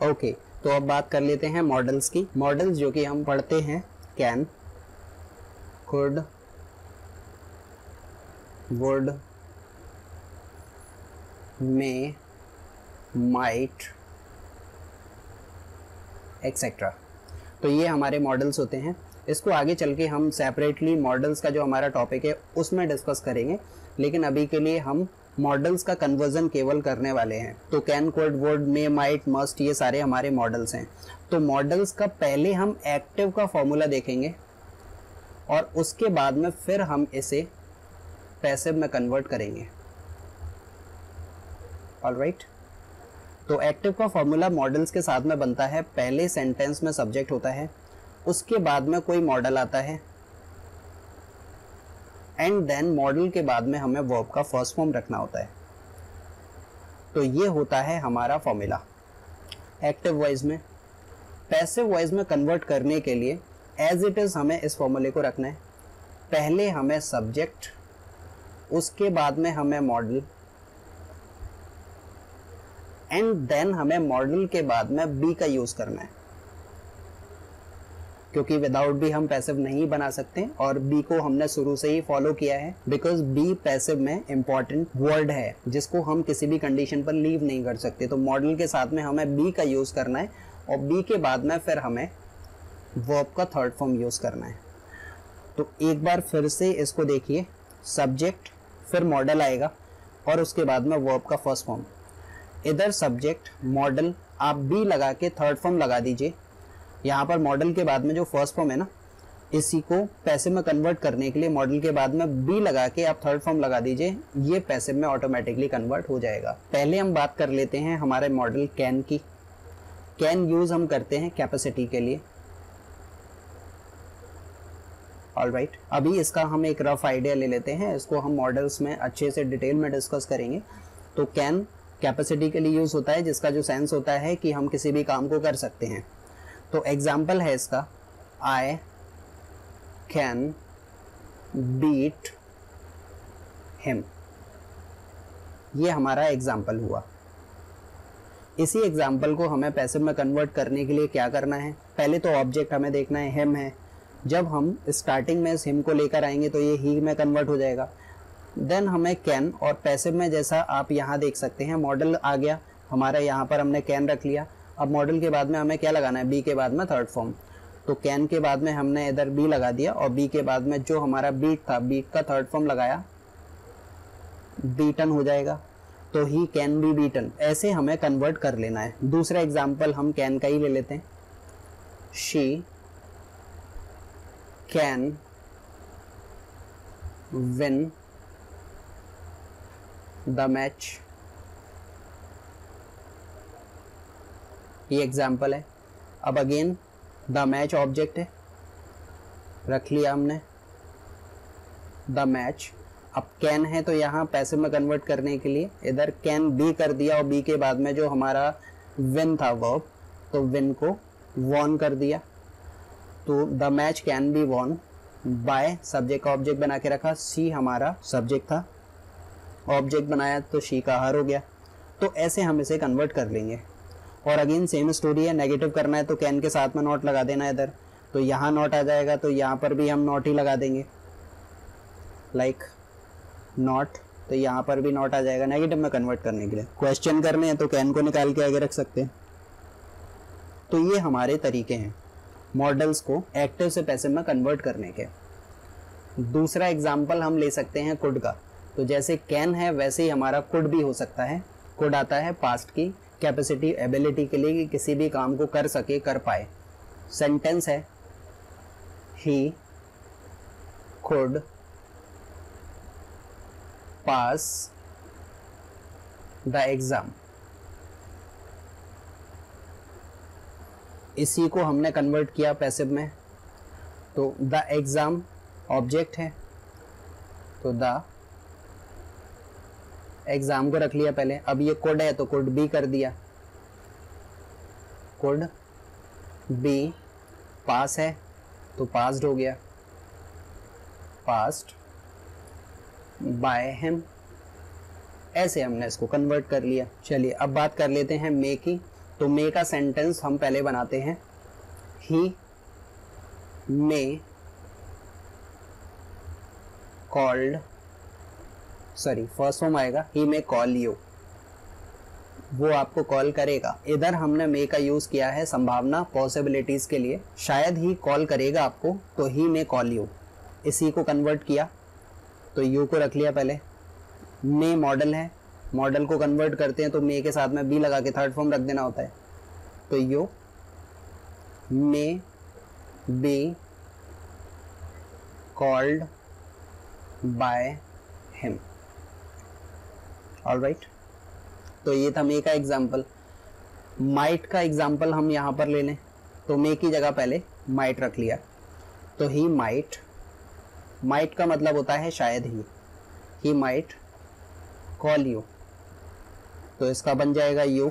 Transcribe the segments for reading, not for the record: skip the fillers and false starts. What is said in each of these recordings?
Okay, तो अब बात कर लेते हैं मॉडल्स की। मॉडल्स जो कि हम पढ़ते हैं can, could, would, may, might etcetera. तो ये हमारे मॉडल्स होते हैं। इसको आगे चल के हम सेपरेटली मॉडल्स का जो हमारा टॉपिक है उसमें डिस्कस करेंगे, लेकिन अभी के लिए हम मॉडल्स का कन्वर्जन केवल करने वाले हैं। तो can, could, would, may, might, must, ये सारे हमारे मॉडल्स हैं। तो मॉडल्स का पहले हम एक्टिव का फॉर्मूला देखेंगे और उसके बाद में फिर हम इसे पैसिव में कन्वर्ट करेंगे। ऑलराइट, तो एक्टिव का फॉर्मूला मॉडल्स के साथ में बनता है, पहले सेंटेंस में सब्जेक्ट होता है, उसके बाद में कोई मॉडल आता है, एंड देन मॉडल के बाद में हमें वर्ब का फर्स्ट फॉर्म रखना होता है। तो ये होता है हमारा फॉर्मूला एक्टिव वॉइस में। पैसिव वॉइस में कन्वर्ट करने के लिए एज इट इज हमें इस फॉर्मूले को रखना है। पहले हमें सब्जेक्ट, उसके बाद में हमें मॉडल, एंड देन हमें मॉडल के बाद में बी का यूज करना है, क्योंकि विदाउट बी हम पैसिव नहीं बना सकते और बी को हमने शुरू से ही फॉलो किया है, बिकॉज बी पैसिव में इंपॉर्टेंट वर्ड है जिसको हम किसी भी कंडीशन पर लीव नहीं कर सकते। तो मॉडल के साथ में हमें बी का यूज करना है और बी के बाद में फिर हमें वर्ब का थर्ड फॉर्म यूज करना है। तो एक बार फिर से इसको देखिए, सब्जेक्ट, फिर मॉडल आएगा और उसके बाद में वर्ब का फर्स्ट फॉर्म। इधर सब्जेक्ट, मॉडल, आप बी लगा के थर्ड फॉर्म लगा दीजिए। यहाँ पर मॉडल के बाद में जो फर्स्ट फॉर्म है ना, इसी को पैसिव में कन्वर्ट करने के लिए मॉडल के बाद में बी लगा के आप थर्ड फॉर्म लगा दीजिए, ये पैसिव में ऑटोमेटिकली कन्वर्ट हो जाएगा। पहले हम बात कर लेते हैं हमारे मॉडल कैन की। कैन यूज हम करते हैं कैपेसिटी के लिए। ऑलराइट, अभी इसका हम एक रफ आइडिया ले लेते हैं, इसको हम मॉडल्स में अच्छे से डिटेल में डिस्कस करेंगे। तो कैन कैपेसिटी के लिए यूज होता है, जिसका जो सेंस होता है कि हम किसी भी काम को कर सकते हैं। तो एग्जाम्पल है इसका, आई कैन बीट हिम, ये हमारा एग्जाम्पल हुआ। इसी एग्जाम्पल को हमें पैसिव में कन्वर्ट करने के लिए क्या करना है, पहले तो ऑब्जेक्ट हमें देखना है, हिम है। जब हम स्टार्टिंग में इस हिम को लेकर आएंगे तो ये ही में कन्वर्ट हो जाएगा। देन हमें कैन, और पैसिव में जैसा आप यहाँ देख सकते हैं मॉडल आ गया हमारा, यहाँ पर हमने कैन रख लिया। अब मॉडल के बाद में हमें क्या लगाना है, बी के बाद में थर्ड फॉर्म। तो कैन के बाद में हमने इधर बी लगा दिया और बी के बाद में जो हमारा बीट था, बीट का थर्ड फॉर्म लगाया, बीटन हो जाएगा। तो ही कैन बी बीटन, ऐसे हमें कन्वर्ट कर लेना है। दूसरा एग्जाम्पल हम कैन का ही ले लेते हैं, she can win the match, ये एग्जाम्पल है। अब अगेन द मैच ऑब्जेक्ट है, रख लिया हमने द मैच। अब कैन है तो यहाँ पैसिव में कन्वर्ट करने के लिए इधर कैन बी कर दिया और बी के बाद में जो हमारा विन था वर्ब, तो विन को वॉन कर दिया। तो the match can be won by, subject का ऑब्जेक्ट बना के रखा, सी हमारा सब्जेक्ट था, ऑब्जेक्ट बनाया तो शी का हर हो गया। तो ऐसे हम इसे कन्वर्ट कर लेंगे। और अगेन सेम स्टोरी है, नेगेटिव करना है तो कैन के साथ में नॉट लगा देना इधर, तो यहाँ नॉट आ जाएगा, तो यहाँ पर भी हम नॉट ही लगा देंगे, लाइक नॉट, तो यहाँ पर भी नॉट आ जाएगा नेगेटिव में कन्वर्ट करने के लिए। क्वेश्चन करने हैं तो कैन को निकाल के आगे रख सकते हैं। तो ये हमारे तरीके हैं मॉडल्स को एक्टिव से पैसिव में कन्वर्ट करने के। दूसरा एग्जाम्पल हम ले सकते हैं कुड का। तो जैसे कैन है वैसे ही हमारा कुड भी हो सकता है। कुड आता है पास्ट की कैपेसिटी, एबिलिटी के लिए कि किसी भी काम को कर सके, कर पाए। सेंटेंस है, he could pass the exam. इसी को हमने कन्वर्ट किया पैसिव में। तो द एग्जाम ऑब्जेक्ट है, तो द एग्जाम को रख लिया पहले। अब ये कुड है तो कुड बी कर दिया, कुड बी। पास है तो पास्ड हो गया, पास्ट बाय हिम। ऐसे हमने इसको कन्वर्ट कर लिया। चलिए अब बात कर लेते हैं मे की। तो मे का सेंटेंस हम पहले बनाते हैं, ही मे कॉल्ड, सॉरी फर्स्ट फॉर्म आएगा ही मे कॉल यू, वो आपको कॉल करेगा। इधर हमने मे का यूज किया है संभावना पॉसिबिलिटीज के लिए, शायद ही कॉल करेगा आपको, तो ही मे कॉल यू, इसी को कन्वर्ट किया तो यू को रख लिया पहले। मे मॉडल है, मॉडल को कन्वर्ट करते हैं तो मे के साथ में बी लगा के थर्ड फॉर्म रख देना होता है, तो you may be called by him. Alright, तो ये था मे का एग्जाम्पल। माइट का एग्जाम्पल हम यहाँ पर ले लें, तो मे की जगह पहले माइट रख लिया, तो ही माइट, माइट का मतलब होता है शायद ही माइट कॉल यू, तो इसका बन जाएगा you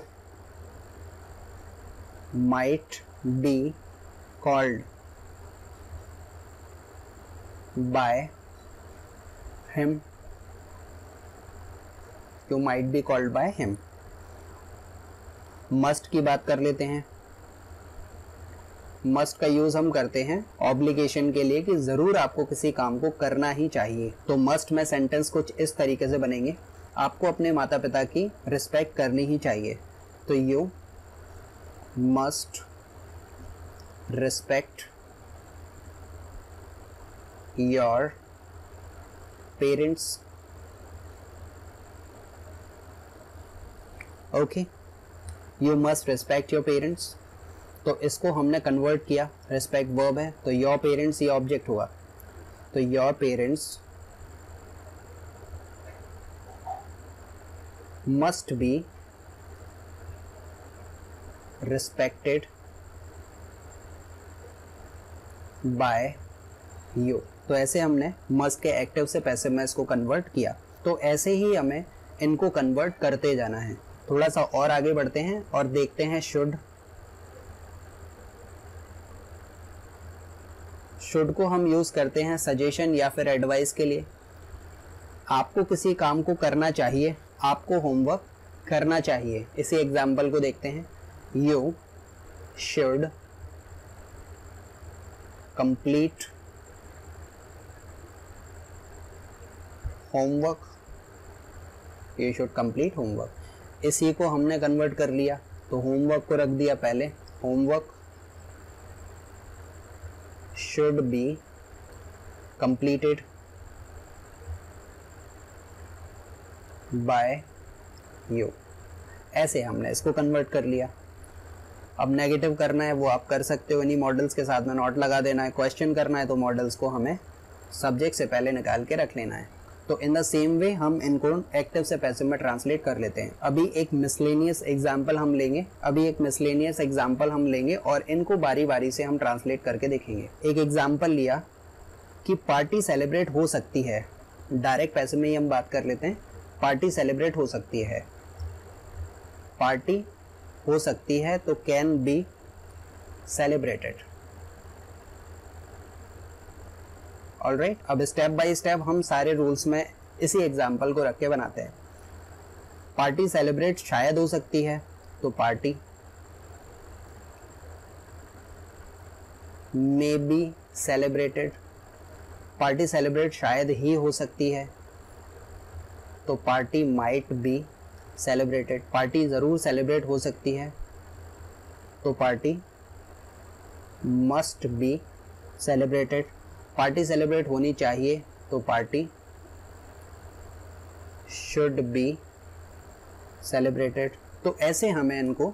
might be called by him, you might be called by him. Must की बात कर लेते हैं। मस्ट का यूज हम करते हैं ऑब्लिगेशन के लिए कि जरूर आपको किसी काम को करना ही चाहिए। तो मस्ट में सेंटेंस कुछ इस तरीके से बनेंगे, आपको अपने माता पिता की रिस्पेक्ट करनी ही चाहिए, तो you must respect your parents. Okay, you must respect your parents, तो इसको हमने कन्वर्ट किया, रिस्पेक्ट वर्ब है तो योर पेरेंट्स ये ऑब्जेक्ट हुआ, तो your parents must be respected by you. तो ऐसे हमने मस्ट के एक्टिव से पैसिव में इसको कन्वर्ट किया। तो ऐसे ही हमें इनको कन्वर्ट करते जाना है। थोड़ा सा और आगे बढ़ते हैं और देखते हैं शुड। शुड को हम यूज करते हैं सजेशन या फिर एडवाइस के लिए। आपको किसी काम को करना चाहिए, आपको होमवर्क करना चाहिए। इसी एग्जाम्पल को देखते हैं, you should complete homework, you should complete homework. इसी को हमने कन्वर्ट कर लिया, तो होमवर्क को रख दिया पहले, homework should be completed by you। ऐसे हमने इसको कन्वर्ट कर लिया। अब नेगेटिव करना है वो आप कर सकते हो, इन्हीं मॉडल्स के साथ में नॉट लगा देना है। क्वेश्चन करना है तो मॉडल्स को हमें सब्जेक्ट से पहले निकाल के रख लेना है। तो इन द सेम वे हम इनको एक्टिव से पैसिव में ट्रांसलेट कर लेते हैं। अभी एक मिसलेनियस एग्जाम्पल हम लेंगे और इनको बारी बारी से हम ट्रांसलेट करके देखेंगे। एक एग्जाम्पल लिया कि पार्टी सेलिब्रेट हो सकती है, डायरेक्ट पैसिव में ही हम बात कर लेते हैं। पार्टी सेलिब्रेट हो सकती है, पार्टी हो सकती है तो कैन बी सेलिब्रेटेड। ऑलराइट, अब स्टेप बाय स्टेप हम सारे रूल्स में इसी एग्जाम्पल को रख के बनाते हैं। पार्टी सेलिब्रेट शायद हो सकती है, तो party may be celebrated. Party celebrate शायद ही हो सकती है, तो party might be celebrated. Party ज़रूर सेलिब्रेट हो सकती है, तो party must be celebrated. Party celebrate होनी चाहिए, तो पार्टी शुड बी सेलिब्रेटेड। तो ऐसे हमें इनको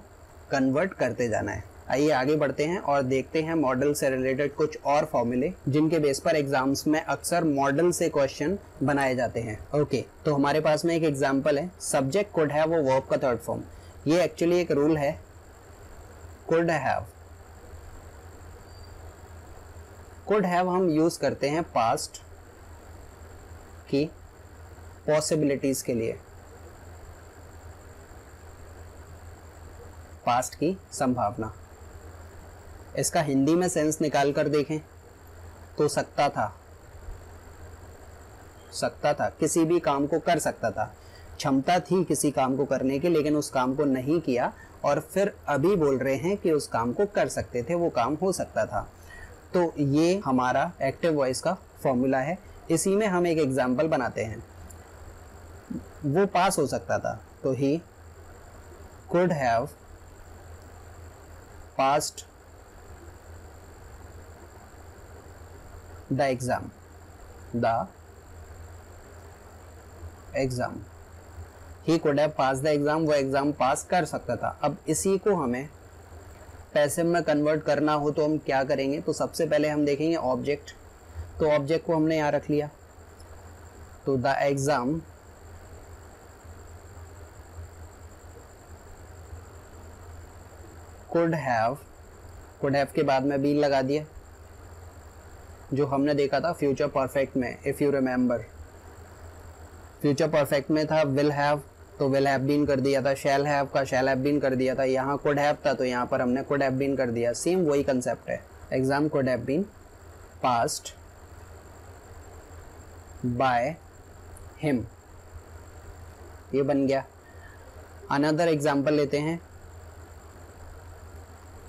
कन्वर्ट करते जाना है। आइए आगे बढ़ते हैं और देखते हैं मॉडल से रिलेटेड कुछ और फॉर्मूले जिनके बेस पर एग्जाम्स में अक्सर मॉडल से क्वेश्चन बनाए जाते हैं। ओके, तो हमारे पास में एक एग्जाम्पल है, सब्जेक्ट कुड हैव वो वर्ब का थर्ड फॉर्म। ये एक्चुअली एक रूल है, कुड हैव। कुड हैव हम यूज करते हैं पास्ट की पॉसिबिलिटीज के लिए, पास्ट की संभावना। इसका हिंदी में सेंस निकाल कर देखें तो सकता था, किसी भी काम को कर सकता था, क्षमता थी किसी काम को करने की, लेकिन उस काम को नहीं किया और फिर अभी बोल रहे हैं कि उस काम को कर सकते थे, वो काम हो सकता था। तो ये हमारा एक्टिव वॉइस का फॉर्मूला है। इसी में हम एक एग्जाम्पल बनाते हैं। वो पास हो सकता था, तो ही could have passed the exam. He could have pass the exam, वो एग्जाम पास कर सकता था। अब इसी को हमें पैसिव में कन्वर्ट करना हो तो हम क्या करेंगे? तो सबसे पहले हम देखेंगे ऑब्जेक्ट। तो ऑब्जेक्ट को हमने यहाँ रख लिया, तो द एग्जाम कुड हैव के बाद में बी लगा दिया, जो हमने देखा था फ्यूचर परफेक्ट में। If you remember, future perfect में था विल हैव, तो विल हैव बीन कर दिया था। शैल हैव का शैल हैव बीन कर दिया था। यहाँ कुड हैव था, तो यहाँ पर हमने कुड हैव बीन कर दिया। सेम वही कंसेप्ट है। Exam could have been passed by him, ये बन गया। अनदर एग्जाम्पल लेते हैं।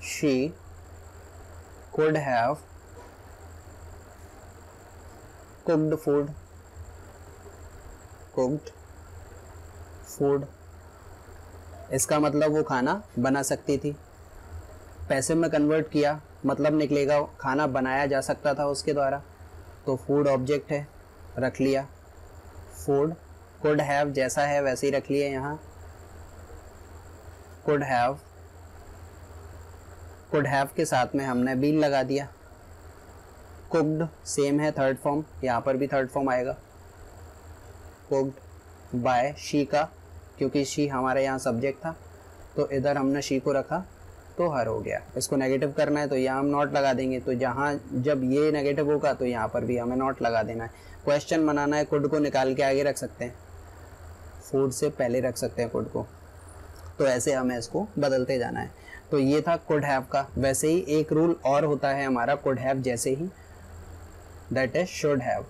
She could have cooked food, इसका मतलब वो खाना बना सकती थी। पैसिव में कन्वर्ट किया, मतलब निकलेगा खाना बनाया जा सकता था उसके द्वारा। तो फूड ऑब्जेक्ट है, रख लिया। फूड कुड हैव जैसा है वैसे ही रख लिया। यहाँ कुड हैव के साथ में हमने बीन लगा दिया। कुक्ड सेम है, थर्ड फॉर्म, यहाँ पर भी थर्ड फॉर्म आएगा। कुक्ड बाय शी का, क्योंकि शी हमारे यहाँ सब्जेक्ट था, तो इधर हमने शी को रखा, तो हर हो गया। इसको नेगेटिव करना है तो यहाँ हम नॉट लगा देंगे। तो जहाँ जब ये नेगेटिव होगा तो यहाँ पर भी हमें नॉट लगा देना है। क्वेश्चन बनाना है, कुड को निकाल के आगे रख सकते हैं, फूड से पहले रख सकते हैं कुड को। तो ऐसे हमें इसको बदलते जाना है। तो ये था कुड हैव का। वैसे ही एक रूल और होता है हमारा कुड हैव जैसे ही, that is should have.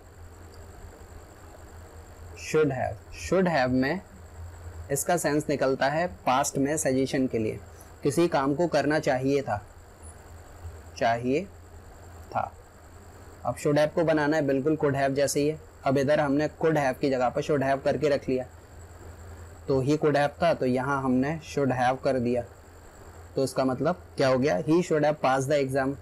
Should have में इसका सेंस निकलता है पास्ट में सजेशन के लिए। किसी काम को करना चाहिए था। अब शुड हैव को बनाना है बिल्कुल कुड हैव जैसे ही है। अब इधर हमने कुड हैव की जगह पर शुड हैव करके रख लिया। तो ही कुड हैव था, तो यहाँ हमने शुड हैव कर दिया। तो इसका मतलब क्या हो गया? He should have pass the exam,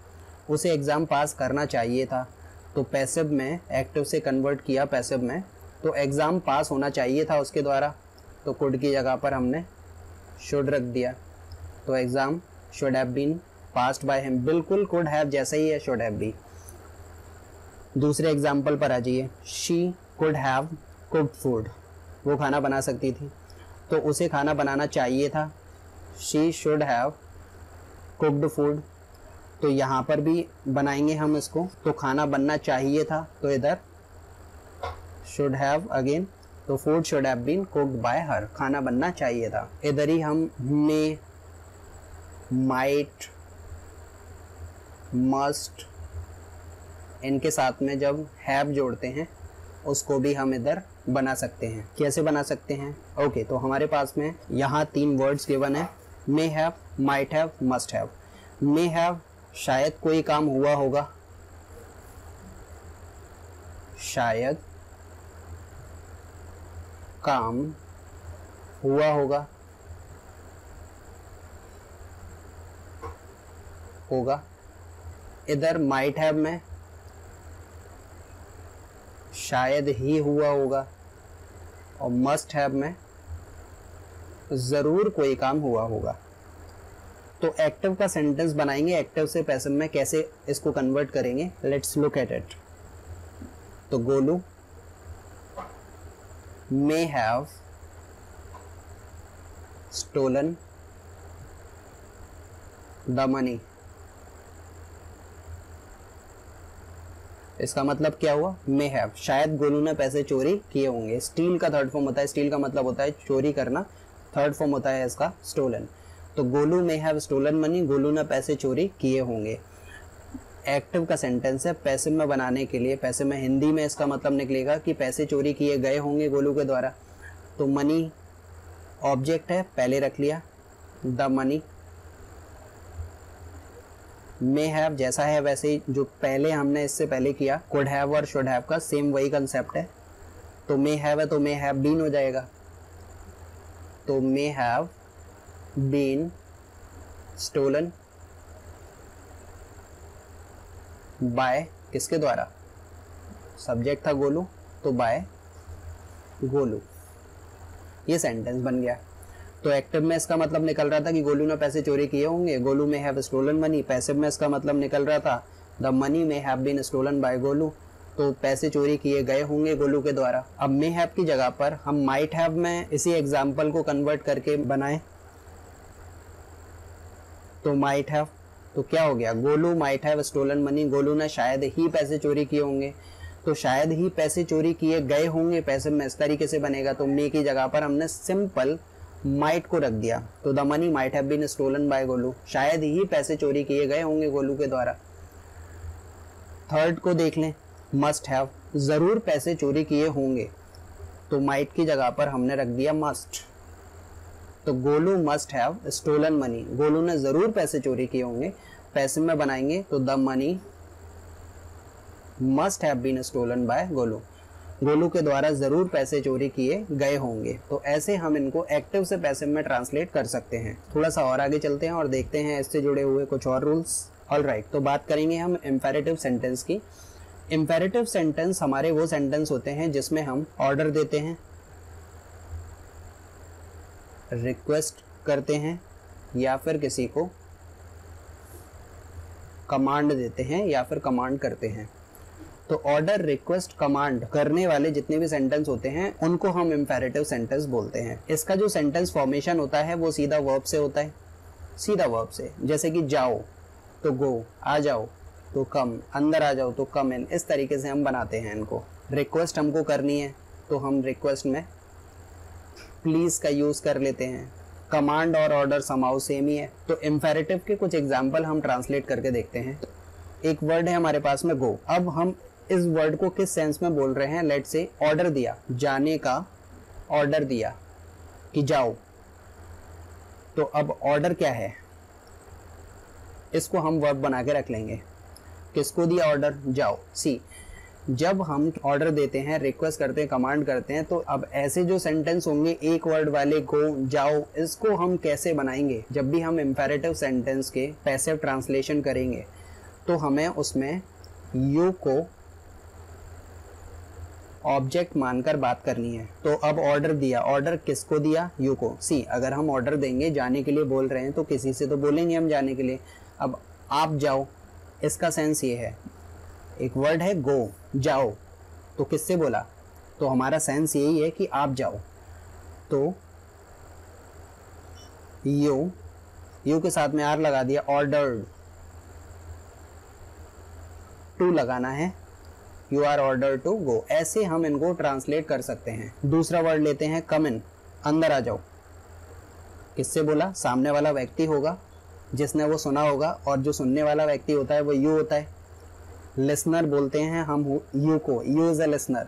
उसे एग्जाम पास करना चाहिए था। तो पैसिव में एक्टिव से कन्वर्ट किया पैसिव में, तो एग्जाम पास होना चाहिए था उसके द्वारा। तो कुड की जगह पर हमने शुड रख दिया। तो exam should have been passed by him, बिल्कुल कुड हैव जैसा ही है शुड हैव भी। दूसरे एग्जाम्पल पर आ जाइए। She could have cooked food, वो खाना बना सकती थी, तो उसे खाना बनाना चाहिए था। She should have cooked food, तो यहाँ पर भी बनाएंगे हम इसको। तो खाना बनना चाहिए था, तो इधर शुड हैव अगेन, तो food should have been cooked by her, खाना बनना चाहिए था। इधर ही हम मे, माइट, मस्ट, इनके साथ में जब हैव जोड़ते हैं उसको भी हम इधर बना सकते हैं। कैसे बना सकते हैं? ओके, तो हमारे पास में यहाँ 3 वर्ड्स गिवन है, may have, might have, must have. May have शायद कोई काम हुआ होगा, शायद काम हुआ होगा, इधर माइट हैव में शायद ही हुआ होगा, और मस्ट हैव में जरूर कोई काम हुआ होगा। तो एक्टिव का सेंटेंस बनाएंगे, एक्टिव से पैसिव में कैसे इसको कन्वर्ट करेंगे, लेट्स लुक एट इट। तो Golu may have stolen the money, इसका मतलब क्या हुआ? मे हैव, शायद गोलू ने पैसे चोरी किए होंगे। स्टील का थर्ड फॉर्म होता है, स्टील का मतलब होता है चोरी करना, थर्ड फॉर्म होता है इसका स्टोलन। तो Golu may have stolen money, Golu ने पैसे चोरी किए होंगे। एक्टिव का सेंटेंस है, पैसिव में बनाने के लिए, पैसिव में हिंदी में इसका मतलब निकलेगा कि पैसे चोरी किए गए होंगे गोलू के द्वारा। तो मनी ऑब्जेक्ट है, पहले रख लिया, द मनी मे हैव जैसा है वैसे ही जो पहले हमने इससे पहले किया कुड हैव और शुड हैव का सेम वही कंसेप्ट है। तो मे हैव है तो मे हैव बीन हो जाएगा। तो may have been stolen by किसके द्वारा, सब्जेक्ट था गोलू तो बाय गोलू। ये सेंटेंस बन गया। तो एक्टिव में इसका मतलब निकल रहा था कि गोलू ने पैसे चोरी किए होंगे, गोलू में हैव स्टोलन मनी। पैसिव में इसका मतलब निकल रहा था the money may have been stolen by Golu, तो पैसे चोरी किए गए होंगे गोलू के द्वारा। अब मे हैव की जगह पर हम माइट हैव में इसी एग्जाम्पल को कन्वर्ट करके बनाए तो माइट हैव, तो क्या हो गया, Golu might have stolen money, Golu ने शायद ही पैसे चोरी किए होंगे। तो शायद ही पैसे चोरी किए गए होंगे पैसिव में इस तरीके से बनेगा। तो मे की जगह पर हमने सिंपल माइट को रख दिया। तो the money might have been stolen by Golu, शायद ही पैसे चोरी किए गए होंगे गोलू के द्वारा। थर्ड को देख लें, मस्ट हैव, जरूर पैसे चोरी किए होंगे। तो माइट की जगह पर हमने रख दिया मस्ट। तो Golu must have stolen money, Golu ने जरूर पैसे चोरी किए होंगे। पैसिव में बनाएंगे तो the money must have been stolen by Golu, Golu के द्वारा जरूर पैसे चोरी किए गए होंगे। तो ऐसे हम इनको एक्टिव से पैसिव में ट्रांसलेट कर सकते हैं। थोड़ा सा और आगे चलते हैं और देखते हैं इससे जुड़े हुए कुछ और रूल्स। ऑलराइट, तो बात करेंगे हम इम्पेरेटिव सेंटेंस की। इम्पेरेटिव सेंटेंस हमारे वो सेंटेंस होते हैं जिसमें हम ऑर्डर देते हैं, रिक्वेस्ट करते हैं या फिर किसी को कमांड देते हैं या फिर कमांड करते हैं। तो ऑर्डर, रिक्वेस्ट, कमांड करने वाले जितने भी सेंटेंस होते हैं उनको हम इम्पेरेटिव सेंटेंस बोलते हैं। इसका जो सेंटेंस फॉर्मेशन होता है वो सीधा वर्ब से होता है, सीधा वर्ब से। जैसे कि जाओ तो गो, आ जाओ तो कम, अंदर आ जाओ तो कम इन, इस तरीके से हम बनाते हैं इनको। रिक्वेस्ट हमको करनी है तो हम रिक्वेस्ट में प्लीज का यूज कर लेते हैं। कमांड और ऑर्डर समाउ सेम ही है। तो इम्पेरेटिव के कुछ एग्जाम्पल हम ट्रांसलेट करके देखते हैं। एक वर्ड है हमारे पास में गो, अब हम इस वर्ड को किस सेंस में बोल रहे हैं। लेट से ऑर्डर दिया, जाने का ऑर्डर दिया कि जाओ, तो अब ऑर्डर क्या है, इसको हम वर्ब बना के रख लेंगे। किसको दिया ऑर्डर, जाओ। सी, जब हम ऑर्डर देते हैं, रिक्वेस्ट करते हैं, कमांड करते हैं, तो अब ऐसे जो सेंटेंस होंगे एक वर्ड वाले, गो, जाओ, इसको हम कैसे बनाएंगे। जब भी हम इम्पेरेटिव सेंटेंस के पैसिव ट्रांसलेशन करेंगे तो हमें उसमें यू को ऑब्जेक्ट मानकर बात करनी है। तो अब ऑर्डर दिया, ऑर्डर किसको दिया, यू को। सी, अगर हम ऑर्डर देंगे, जाने के लिए बोल रहे हैं, तो किसी से तो बोलेंगे हम जाने के लिए। अब आप जाओ, इसका सेंस ये है, एक वर्ड है गो, जाओ, तो किससे बोला, तो हमारा सेंस यही है कि आप जाओ। तो यू के साथ में आर लगा दिया, ऑर्डर्ड, टू लगाना है, you are order to go. ऐसे हम इनको ट्रांसलेट कर सकते हैं। दूसरा वर्ड लेते हैं कम इन, अंदर आ जाओ। किससे बोला, सामने वाला व्यक्ति होगा जिसने वो सुना होगा, और जो सुनने वाला व्यक्ति होता है वो यू होता है। लिसनर बोलते हैं हम यू को, यू इज अ लिसनर।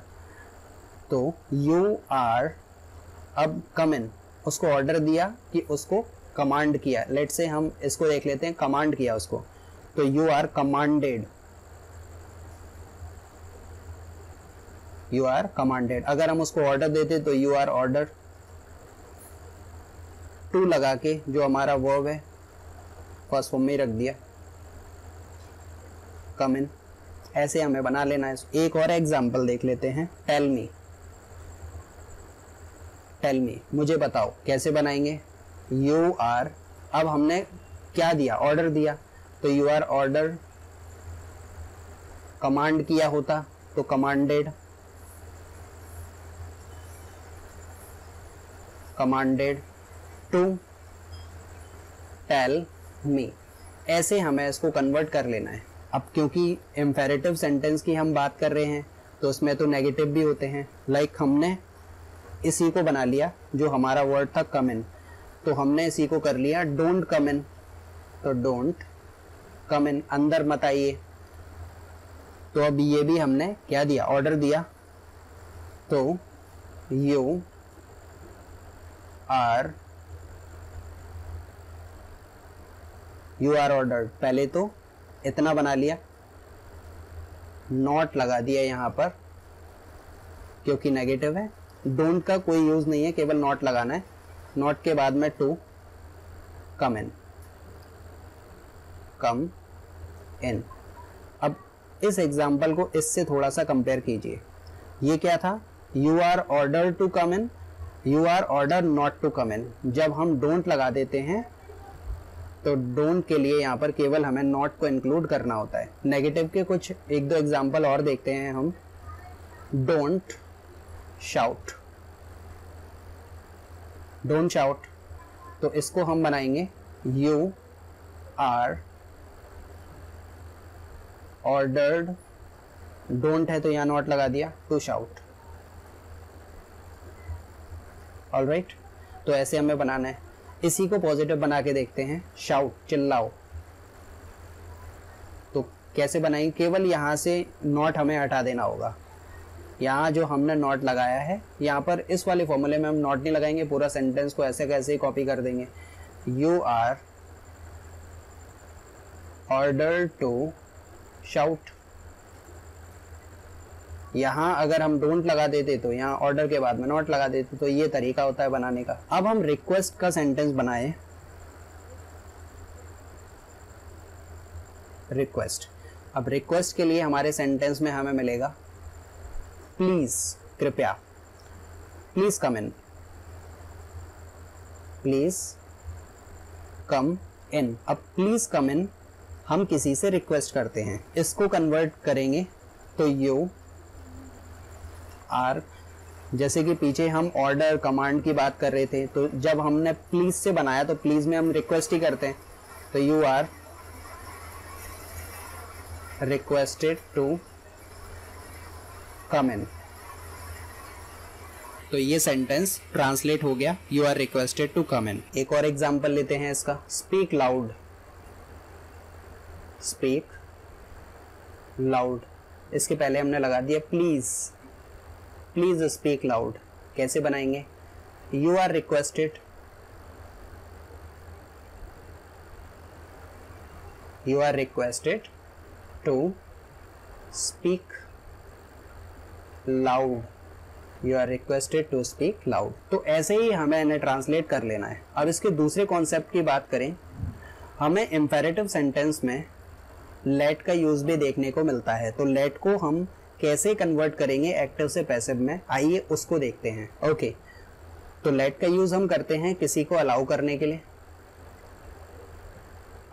तो यू आर, अब कम इन, उसको ऑर्डर दिया कि उसको कमांड किया। लेट से हम इसको देख लेते हैं, कमांड किया उसको, तो you are commanded, you are commanded. अगर हम उसको ऑर्डर देते तो यू आर ऑर्डर, टू लगा के जो हमारा वर्ब है फर्स्ट फॉर्म में रख दिया, कम इन। ऐसे हमें बना लेना है। एक और एग्जांपल देख लेते हैं, टेल मी, टेल मी, मुझे बताओ। कैसे बनाएंगे, यू आर, अब हमने क्या दिया, ऑर्डर दिया, तो यू आर ऑर्डर, कमांड किया होता तो commanded, commanded to tell me. ऐसे हमें इसको कन्वर्ट कर लेना है। अब क्योंकि इम्पेरेटिव सेंटेंस की हम बात कर रहे हैं तो उसमें तो नेगेटिव भी होते हैं। लाइक हमने इसी को बना लिया, जो हमारा वर्ड था कम इन, तो हमने इसी को कर लिया डोंट कम इन, तो डोंट कम इन, अंदर मत आइए। तो अब ये भी हमने क्या दिया, ऑर्डर दिया, तो you are you are ordered, पहले तो इतना बना लिया, नॉट लगा दिया यहाँ पर क्योंकि नेगेटिव है, डोंट का कोई यूज नहीं है, केवल नॉट लगाना है, नॉट के बाद में टू कम इन, कम इन। अब इस एग्जाम्पल को इससे थोड़ा सा कंपेयर कीजिए, ये क्या था, you are order to come in, you are order not to come in. जब हम डोंट लगा देते हैं तो डोंट के लिए यहाँ पर केवल हमें नॉट को इंक्लूड करना होता है। नेगेटिव के कुछ एक दो एग्जाम्पल और देखते हैं हम। डोंट शाउट, डोंट शाउट, तो इसको हम बनाएंगे यू आर ऑर्डर्ड, डोंट है तो यहाँ नॉट लगा दिया, टू शाउट। ऑलराइट, तो ऐसे हमें बनाना है। इसी को पॉजिटिव बना के देखते हैं, शाउट, चिल्लाओ। तो कैसे बनाएंगे, केवल यहाँ से नॉट हमें हटा देना होगा। यहाँ जो हमने नॉट लगाया है, यहाँ पर इस वाले फॉर्मूले में हम नॉट नहीं लगाएंगे, पूरा सेंटेंस को ऐसे कैसे ही कॉपी कर देंगे। You are order to shout. यहाँ अगर हम डोंट लगा देते तो यहाँ ऑर्डर के बाद में नॉट लगा देते, तो ये तरीका होता है बनाने का। अब हम रिक्वेस्ट का सेंटेंस बनाए, रिक्वेस्ट। अब रिक्वेस्ट के लिए हमारे सेंटेंस में हमें मिलेगा प्लीज, कृपया, please come in, please come इन। अब प्लीज कम इन हम किसी से रिक्वेस्ट करते हैं, इसको कन्वर्ट करेंगे तो यू आर, जैसे कि पीछे हम ऑर्डर कमांड की बात कर रहे थे, तो जब हमने प्लीज से बनाया तो प्लीज में हम रिक्वेस्ट ही करते हैं, तो you are requested to come in. तो ये सेंटेंस ट्रांसलेट हो गया, you are requested to come in. एक और एग्जांपल लेते हैं इसका, स्पीक लाउड, स्पीक लाउड, इसके पहले हमने लगा दिया प्लीज, प्लीज स्पीक लाउड। कैसे बनाएंगे, you are requested, you are requested to speak loud, you are requested to speak loud. तो ऐसे ही हमें इन्हें ट्रांसलेट कर लेना है। अब इसके दूसरे कॉन्सेप्ट की बात करें, हमें इंपेरेटिव सेंटेंस में लेट का यूज भी देखने को मिलता है। तो लेट को हम कैसे कन्वर्ट करेंगे एक्टिव से पैसिव में, आइए उसको देखते हैं। ओके, तो लेट का यूज हम करते हैं किसी को अलाउ करने के लिए,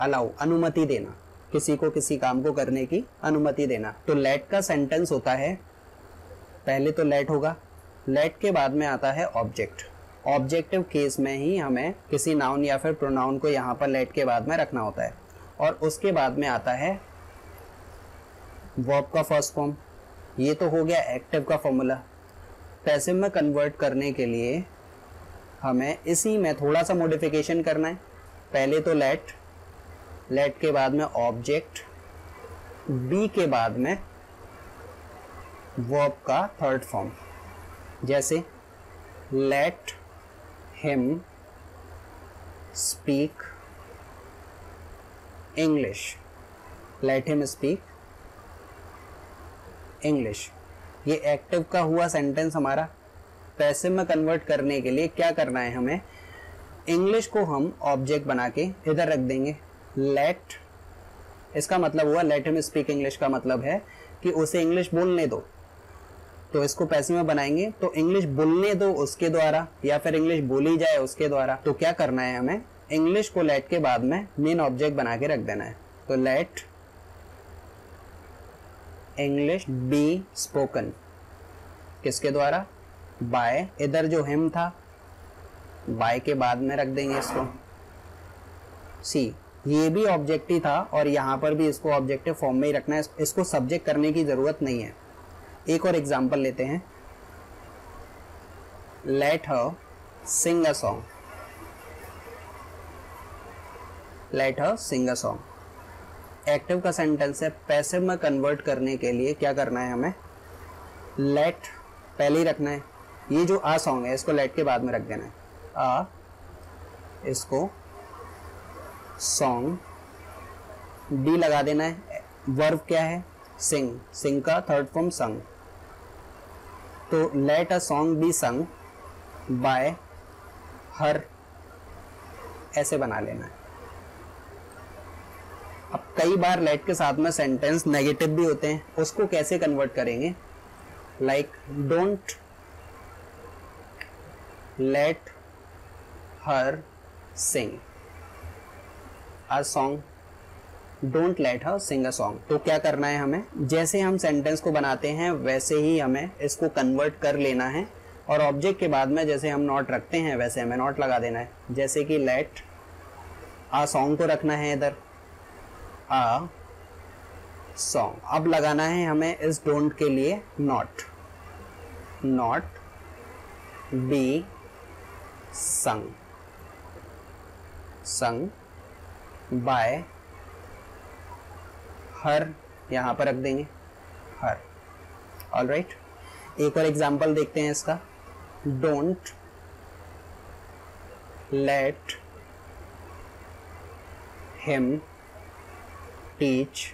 अलाउ, अनुमति देना, किसी को किसी काम को करने की अनुमति देना। तो लेट का सेंटेंस होता है, पहले तो लेट होगा, लेट के बाद में आता है ऑब्जेक्ट। ऑब्जेक्टिव केस में ही हमें किसी नाउन या फिर प्रोनाउन को यहाँ पर लेट के बाद में रखना होता है, और उसके बाद में आता है वर्ब का फर्स्ट फॉर्म। ये तो हो गया एक्टिव का फॉर्मूला। पैसिव में कन्वर्ट करने के लिए हमें इसी में थोड़ा सा मॉडिफिकेशन करना है। पहले तो लेट, लेट के बाद में ऑब्जेक्ट, बी के बाद में वर्ब का थर्ड फॉर्म, जैसे let him speak English, let him speak English. ये एक्टिव का हुआ सेंटेंस हमारा। पैसिव में कन्वर्ट करने के लिए क्या करना है हमें, इंग्लिश को हम ऑब्जेक्ट बना के इधर रख देंगे। लेट, इसका मतलब हुआ लेट हिम स्पीक इंग्लिश का मतलब है कि उसे इंग्लिश बोलने दो। तो इसको पैसिव में बनाएंगे तो इंग्लिश बोलने दो उसके द्वारा, या फिर इंग्लिश बोली जाए उसके द्वारा। तो क्या करना है हमें, इंग्लिश को लेट के बाद में मेन ऑब्जेक्ट बना के रख देना है। तो लेट इंग्लिश बी स्पोकन, किसके द्वारा, बाय। इधर जो हिम था बाय के बाद में रख देंगे इसको सी, ये भी ऑब्जेक्ट ही था और यहाँ पर भी इसको ऑब्जेक्टिव फॉर्म में ही रखना है, इसको सब्जेक्ट करने की जरूरत नहीं है। एक और एग्जांपल लेते हैं, let her sing a song, let her sing a song. Active का सेंटेंस है, पैसिव में कन्वर्ट करने के लिए क्या करना है हमें, लेट पहले ही रखना है। ये जो आ सॉन्ग है इसको लेट के बाद में रख देना है, आ, इसको सॉन्ग बी लगा देना है। वर्ब क्या है? सिंग, सिंग का थर्ड फॉर्म संग, तो let a song be sung by her, ऐसे बना लेना है। अब कई बार लेट के साथ में सेंटेंस नेगेटिव भी होते हैं, उसको कैसे कन्वर्ट करेंगे? Like don't let her sing a song, don't let her sing a song. तो क्या करना है हमें? जैसे हम सेंटेंस को बनाते हैं वैसे ही हमें इसको कन्वर्ट कर लेना है, और ऑब्जेक्ट के बाद में जैसे हम नॉट रखते हैं वैसे हमें नॉट लगा देना है। जैसे कि लेट आ सॉन्ग को रखना है इधर, आ सॉन्ग। अब लगाना है हमें इस डोंट के लिए नॉट, नॉट बी संग, संग बाय हर, यहां पर रख देंगे हर। ऑलराइट, एक और एग्जांपल देखते हैं इसका। Don't let him teach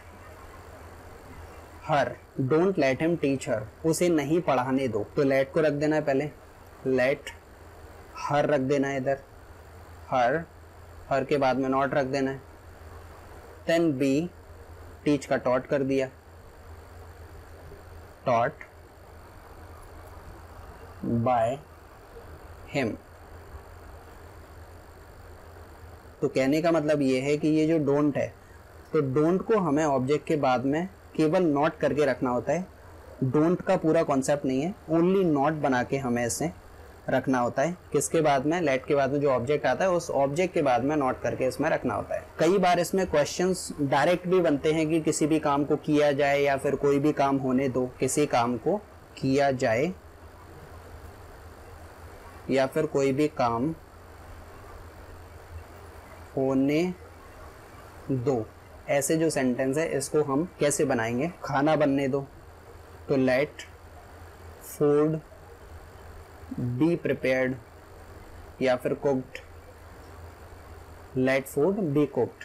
her, don't let him teach हर, उसे नहीं पढ़ाने दो। तो लेट को रख देना है पहले, लेट हर रख देना है इधर, हर, हर के बाद में नॉट रख देना है। देन बी, टीच का टॉट कर दिया, टॉट बाय हिम। तो कहने का मतलब ये है कि ये जो डोंट है, तो डोंट को हमें ऑब्जेक्ट के बाद में केवल नॉट करके रखना होता है। डोंट का पूरा कॉन्सेप्ट नहीं है, ओनली नॉट बना के हमें इसे रखना होता है। किसके बाद में? लेट के बाद में जो ऑब्जेक्ट आता है उस ऑब्जेक्ट के बाद में नॉट करके इसमें रखना होता है। कई बार इसमें क्वेश्चंस डायरेक्ट भी बनते हैं कि किसी भी काम को किया जाए या फिर कोई भी काम होने दो, किसी काम को किया जाए या फिर कोई भी काम होने दो, ऐसे जो सेंटेंस है इसको हम कैसे बनाएंगे? खाना बनने दो, तो लेट फूड बी प्रिपेयर्ड, या फिर cooked, let food be cooked.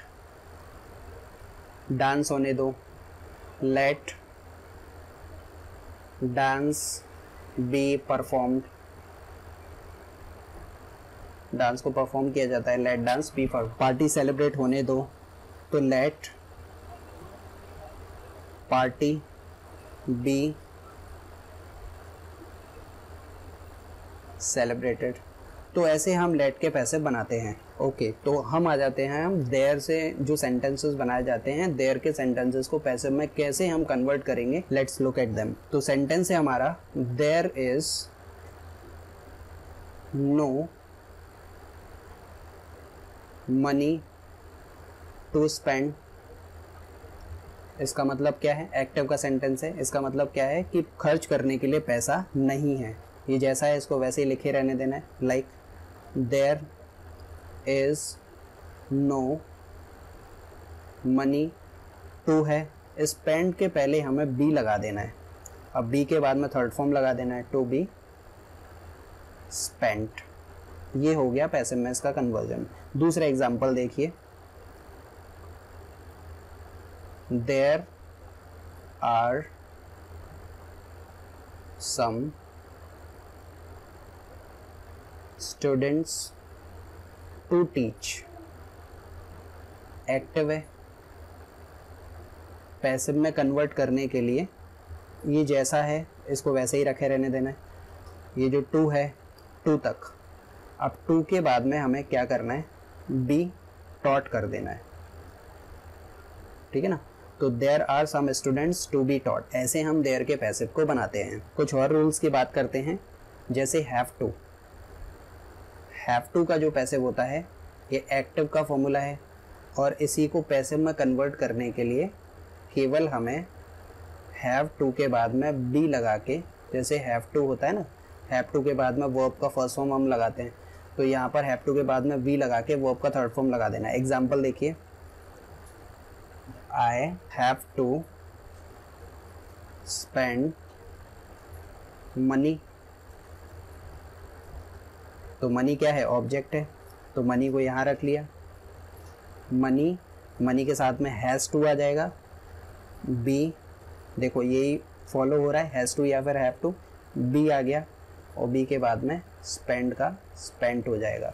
Dance होने दो, let dance be performed, dance को परफॉर्म किया जाता है, let dance be perform. Party celebrate होने दो, तो लेट पार्टी बी सेलिब्रेटेड। तो ऐसे हम लेट के पैसे बनाते हैं। ओके, तो हम आ जाते हैं, हम देयर से जो सेंटेंसेस बनाए जाते हैं, देयर के सेंटेंसेस को पैसे में कैसे हम कन्वर्ट करेंगे, लेट्स लुक एट देम। तो सेंटेंस है हमारा, there is no money to spend. इसका मतलब क्या है? एक्टिव का सेंटेंस है, इसका मतलब क्या है कि खर्च करने के लिए पैसा नहीं है। ये जैसा है इसको वैसे ही लिखे रहने देना है। Like there is no money to है, स्पेंड के पहले हमें बी लगा देना है, अब बी के बाद में थर्ड फॉर्म लगा देना है, टू बी स्पेंट। ये हो गया पैसे में इसका कन्वर्जन। दूसरा एग्जांपल देखिए, there are some students to teach. Active है, पैसिव में कन्वर्ट करने के लिए ये जैसा है इसको वैसे ही रखे रहने देना है। ये जो टू है, टू तक, अब टू के बाद में हमें क्या करना है? बी टॉट कर देना है, ठीक है ना। तो there are some students to be taught, ऐसे हम देयर के पैसिव को बनाते हैं। कुछ और रूल्स की बात करते हैं, जैसे हैव टू। हैव टू का जो पैसिव होता है ये एक्टिव का फॉर्मूला है, और इसी को पैसिव में कन्वर्ट करने के लिए केवल हमें हैव टू के बाद में बी लगा के, जैसे हैव टू होता है ना, हैव टू के बाद में वर्ब का फर्स्ट फॉर्म हम लगाते हैं, तो यहाँ पर हैव टू के बाद में वी लगा के वर्ब का थर्ड फॉर्म लगा देना है। एग्जाम्पल देखिए, I have to spend money. तो मनी क्या है? ऑब्जेक्ट है, तो मनी को यहाँ रख लिया। मनी मनी के साथ में हैज़ टू आ जाएगा, बी, देखो यही फॉलो हो रहा है, हैज़ टू या फिर हैव टू, बी आ गया और बी के बाद में स्पेंड का स्पेंट हो जाएगा,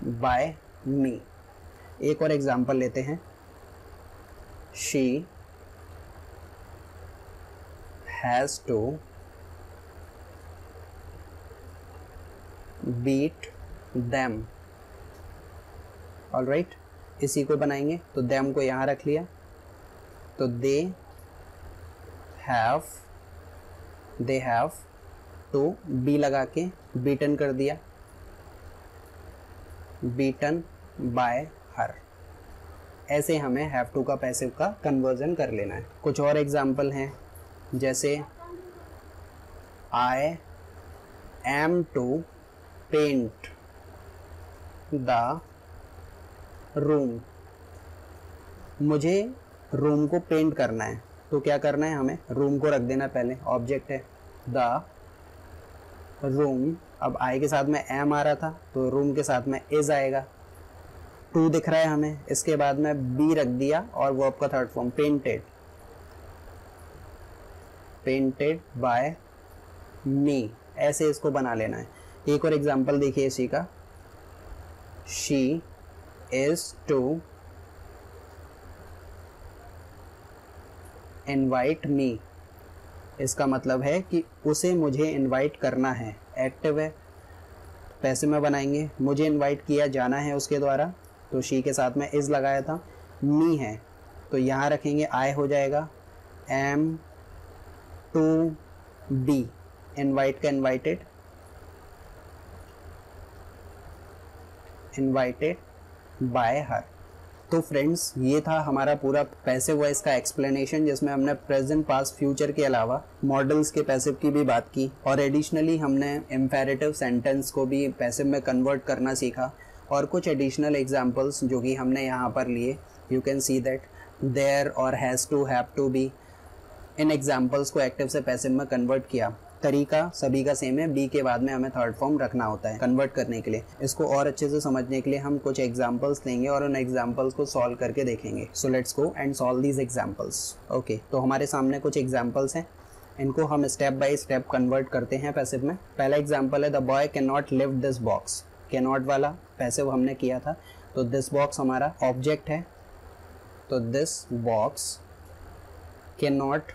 बाय मी। एक और एग्जांपल लेते हैं, she has to beat them. Alright, इसी को बनाएंगे तो देम को यहाँ रख लिया, तो दे हैव टू बी लगा के बीटन कर दिया, बीटन बाय हर। ऐसे हमें हैव टू का पैसिव का कन्वर्जन कर लेना है। कुछ और एग्जाम्पल हैं, जैसे I am to paint the room, मुझे रूम को पेंट करना है, तो क्या करना है, हमें रूम को रख देना पहले, ऑब्जेक्ट है द रूम। अब आई के साथ में एम आ रहा था तो रूम के साथ में इज आएगा, टू दिख रहा है हमें, इसके बाद में बी रख दिया और वर्ब का third form painted, painted by me. ऐसे इसको बना लेना है। एक और एग्जांपल देखिए इसी का, she is to invite me, इसका मतलब है कि उसे मुझे इनवाइट करना है, एक्टिव है, पैसिव में बनाएंगे, मुझे इनवाइट किया जाना है उसके द्वारा, तो शी के साथ में इज लगाया था, मी है तो यहाँ रखेंगे आई हो जाएगा, एम टू बी, इनवाइट का इनवाइटेड, इनवाइटेड बाय हर। तो फ्रेंड्स ये था हमारा पूरा पैसिव वॉइस का एक्सप्लेनेशन, जिसमें हमने प्रेजेंट पास्ट फ्यूचर के अलावा मॉडल्स के पैसिव की भी बात की और एडिशनली हमने इम्पेरेटिव सेंटेंस को भी पैसिव में कन्वर्ट करना सीखा और कुछ एडिशनल एग्जांपल्स जो कि हमने यहाँ पर लिए। You can see that there और has to, have to be, इन एग्जांपल्स को एक्टिव से पैसिव में कन्वर्ट किया। तरीका सभी का सेम है, बी के बाद में हमें थर्ड फॉर्म रखना होता है कन्वर्ट करने के लिए। इसको और अच्छे से समझने के लिए हम कुछ एग्जांपल्स लेंगे और उन एग्जांपल्स को सॉल्व करके देखेंगे। So let's go and solve these examples. Okay, तो हमारे सामने कुछ एग्जांपल्स हैं, इनको हम स्टेप बाय स्टेप कन्वर्ट करते हैं पैसिव में। पहला एग्जांपल है the boy can not lift this box. Can not वाला पैसिव हमने किया था, तो दिस बॉक्स हमारा ऑब्जेक्ट है, तो दिस बॉक्स कैन नॉट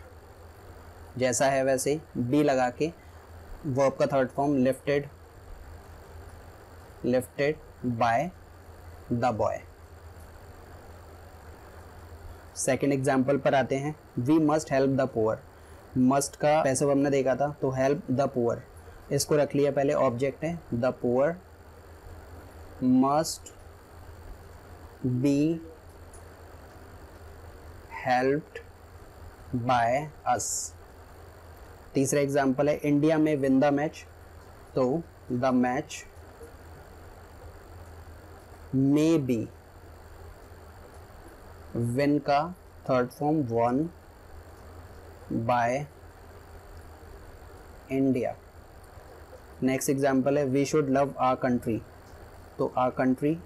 जैसा है वैसे बी लगा के वर्ब का third form lifted, lifted by the boy. Second example पर आते हैं, we must help the poor. Must का पैसिव हमने देखा था, तो हेल्प द पुअर, इसको रख लिया पहले, ऑब्जेक्ट है the poor must be helped by us. तीसरा एग्जाम्पल है, इंडिया में विन द मैच, तो the match may be, win का third form won by India. Next example है, we should love our country, तो आवर कंट्री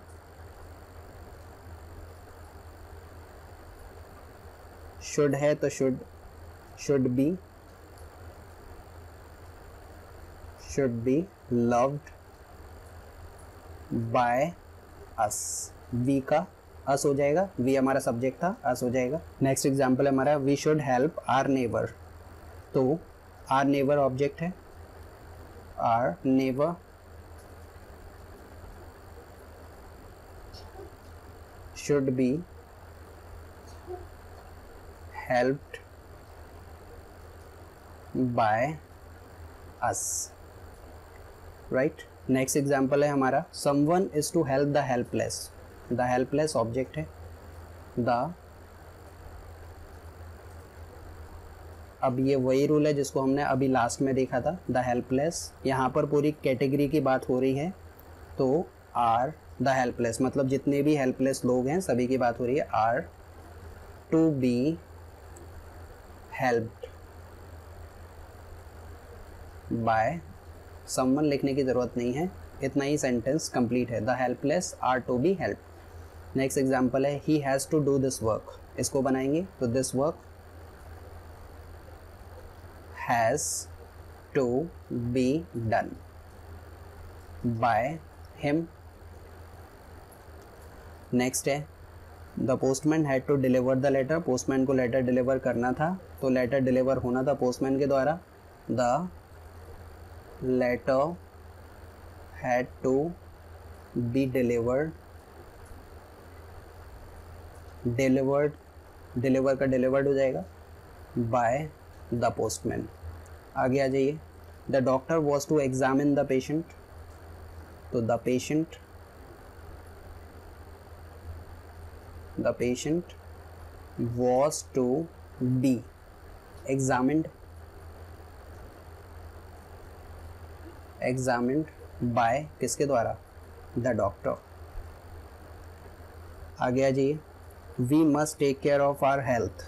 शुड है तो should be loved by us। We का us हो जाएगा, वी हमारा सब्जेक्ट था, अस हो जाएगा। नेक्स्ट एग्जाम्पल है हमारा, we should help our neighbour, तो आवर नेबर ऑब्जेक्ट है, our neighbour should be helped by us, right. Next example है हमारा, someone is to help the helpless. The helpless object है, द, अब ये वही रूल है जिसको हमने अभी लास्ट में देखा था, द हेल्पलेस। यहाँ पर पूरी कैटेगरी की बात हो रही है, तो आर द हेल्पलेस, मतलब जितने भी हेल्पलेस लोग हैं सभी की बात हो रही है, are to be helped by someone. लिखने की ज़रूरत नहीं है, इतना ही सेंटेंस कंप्लीट है, the helpless are to be help. Next example है he has to do this work, इसको बनाएंगे तो this work has to be done by him. Next है the postman had to deliver the letter, postman को letter deliver करना था तो letter deliver होना था पोस्टमैन के द्वारा, the letter had to be delivered, deliver का डिलीवर्ड हो जाएगा बाय द पोस्टमैन। आगे आ जाइए the doctor was to examine the patient, तो the patient was to be examined by किसके द्वारा, द डॉक्टर। आगे आ जाइए we must take care of our health,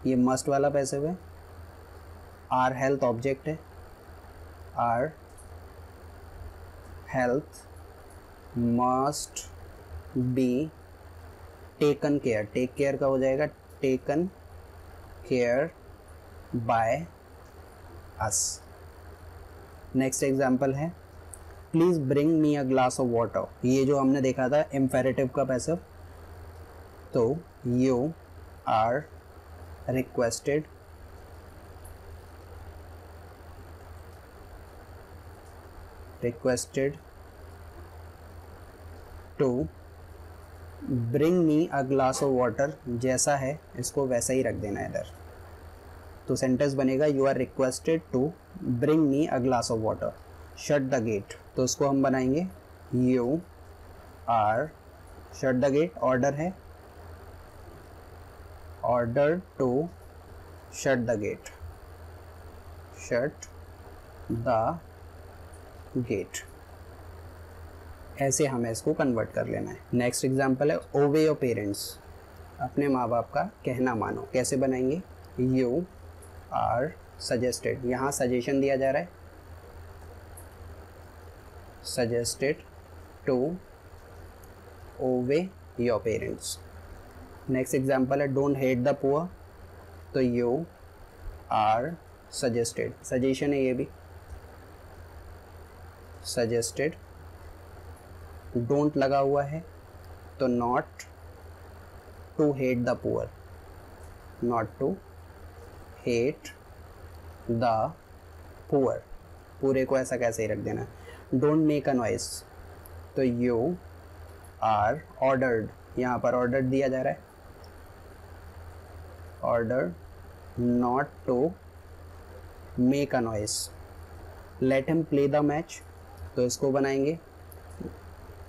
ये मस्ट वाला पैसिव है, आर हेल्थ ऑब्जेक्ट है, our health must be taken care, take care का हो जाएगा taken care by us. Next example है please bring me a glass of water, ये जो हमने देखा था इम्पेरेटिव का पैसिव, तो you are requested to bring me a glass of water, जैसा है इसको वैसा ही रख देना है इधर, तो सेंटेंस बनेगा you are requested to bring me a glass of water. Shut the gate, तो उसको हम बनाएंगे you are shut the gate, order है, order to shut the gate, shut the gate, ऐसे हमें इसको कन्वर्ट कर लेना है। नेक्स्ट एग्जाम्पल है ओवे योर पेरेंट्स, अपने माँ बाप का कहना मानो, कैसे बनाएंगे यू आर सजेस्टेड, यहाँ सजेशन दिया जा रहा है, suggested to obey your parents. Next example है डोंट हेट द पुअर, तो यू आर सजेस्टेड, सजेशन है ये भी, सजेस्टेड, डोंट लगा हुआ है तो not to hate the poor, not to hate the poor, पूरे को ऐसा कैसे ही रख देना है। डोंट मेक अ नॉइस, तो यू आर ऑर्डर्ड, यहाँ पर ऑर्डर दिया जा रहा है, order not to make a noise. Let him play the match, तो इसको बनाएंगे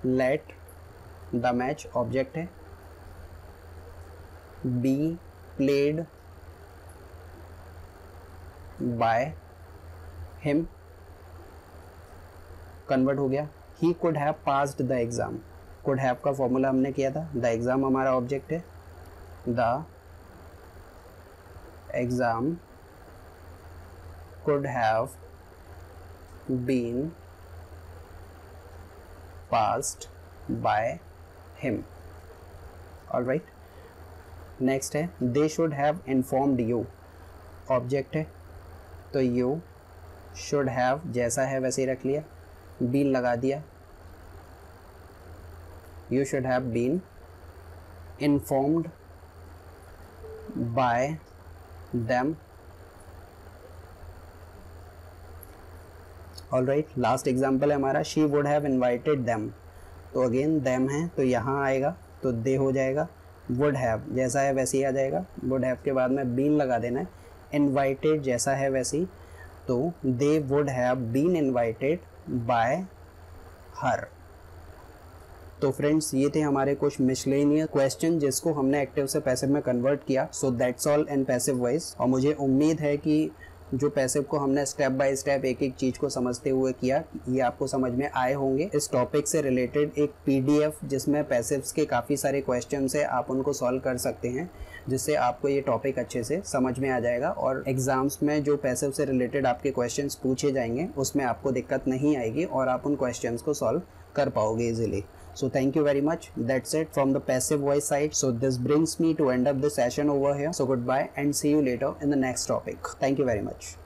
लेट द मैच ऑब्जेक्ट है, be played by him, convert हो गया। He could have passed the exam, could have का फॉर्मूला हमने किया था, द एग्जाम हमारा ऑब्जेक्ट है, the exam could have been passed by him, all right। next है they should have informed you, object है, तो you should have जैसा है वैसे ही रख लिया, been लगा दिया, you should have been informed by them, all right. Last example है हमारा she would have invited them, तो अगेन दैम है तो यहाँ आएगा तो दे हो जाएगा, वुड हैव जैसा है वैसे ही आ जाएगा, वुड हैव के बाद में बीन लगा देना है, इन्वाइटेड जैसा है वैसे ही, तो they would have been invited by her. तो फ्रेंड्स ये थे हमारे कुछ मिसलेनियस क्वेश्चन जिसको हमने एक्टिव से पैसिव में कन्वर्ट किया। So that's all in passive voice, और मुझे उम्मीद है कि जो पैसिव को हमने स्टेप बाय स्टेप एक एक चीज़ को समझते हुए किया, ये आपको समझ में आए होंगे। इस टॉपिक से रिलेटेड एक पीडीएफ जिसमें पैसिव्स के काफ़ी सारे क्वेश्चन है, आप उनको सॉल्व कर सकते हैं, जिससे आपको ये टॉपिक अच्छे से समझ में आ जाएगा और एग्जाम्स में जो पैसिव से रिलेटेड आपके क्वेश्चंस पूछे जाएंगे उसमें आपको दिक्कत नहीं आएगी और आप उन क्वेश्चंस को सॉल्व कर पाओगे easily. So thank you very much. That's it from the passive voice side. So this brings me to end of the session over here. So goodbye and see you later in the next topic. Thank you very much.